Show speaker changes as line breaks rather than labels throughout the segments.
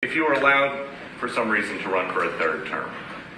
if you were allowed for some reason to run for a third term,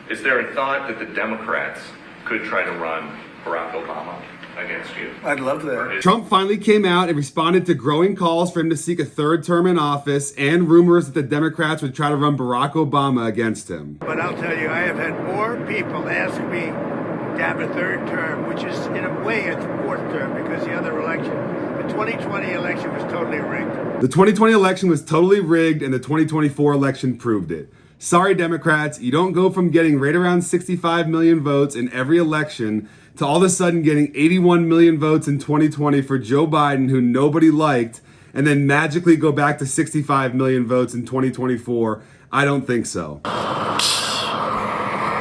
is there a thought that the Democrats could try to run Barack Obama against you?
I'd love that.
Trump finally came out and responded to growing calls for him to seek a third term in office and rumors that the Democrats would try to run Barack Obama against him.
But I'll tell you, I have had more people ask me to have a third term, which is in a way a fourth term because the other election, the 2020 election was totally rigged.
The 2020 election was totally rigged and the 2024 election proved it. Sorry, Democrats, you don't go from getting right around 65 million votes in every election to all of a sudden getting 81 million votes in 2020 for Joe Biden, who nobody liked, and then magically go back to 65 million votes in 2024. I don't think so.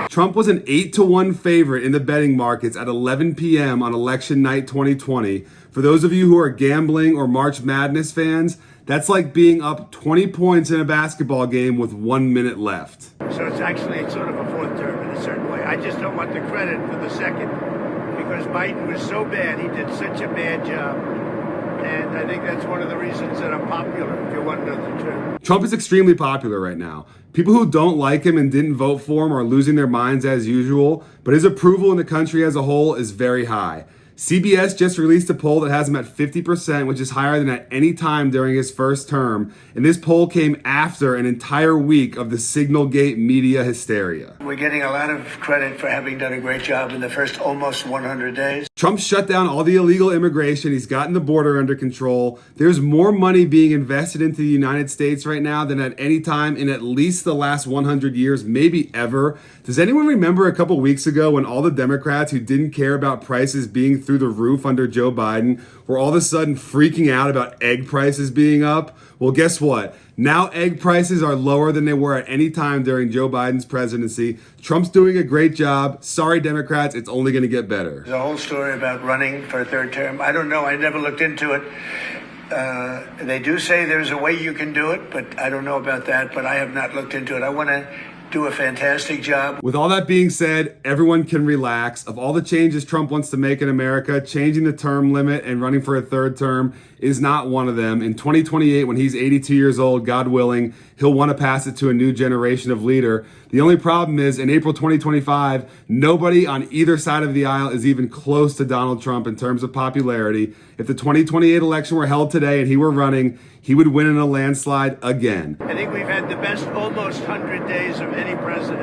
Trump was an 8-1 favorite in the betting markets at 11 p.m. on election night 2020. For those of you who are gambling or March Madness fans, that's like being up 20 points in a basketball game with 1 minute left.
So it's actually sort of a fourth term in a certain way. I just don't want the credit for the second because Biden was so bad. He did such a bad job. And I think that's one of the reasons that I'm popular, if you want to know the truth.
Trump is extremely popular right now. People who don't like him and didn't vote for him are losing their minds as usual, but his approval in the country as a whole is very high. CBS just released a poll that has him at 50%, which is higher than at any time during his first term. And this poll came after an entire week of the Signalgate media hysteria.
We're getting a lot of credit for having done a great job in the first almost 100 days.
Trump shut down all the illegal immigration. He's gotten the border under control. There's more money being invested into the United States right now than at any time in at least the last 100 years, maybe ever. Does anyone remember a couple weeks ago when all the Democrats who didn't care about prices being through the roof under Joe Biden were all of a sudden freaking out about egg prices being up? Well, guess what? Now egg prices are lower than they were at any time during Joe Biden's presidency. Trump's doing a great job. Sorry, Democrats, it's only going to get better.
The whole story about running for a third term, I don't know. I never looked into it. They do say there's a way you can do it, but I don't know about that. But I have not looked into it. I want to do a fantastic job.
With all that being said, everyone can relax. Of all the changes Trump wants to make in America, changing the term limit and running for a third term is not one of them. In 2028, when he's 82 years old, God willing, he'll want to pass it to a new generation of leader. The only problem is in April 2025, nobody on either side of the aisle is even close to Donald Trump in terms of popularity. If the 2028 election were held today and he were running, he would win in a landslide again.
I think we've had the best almost 100 days of any president.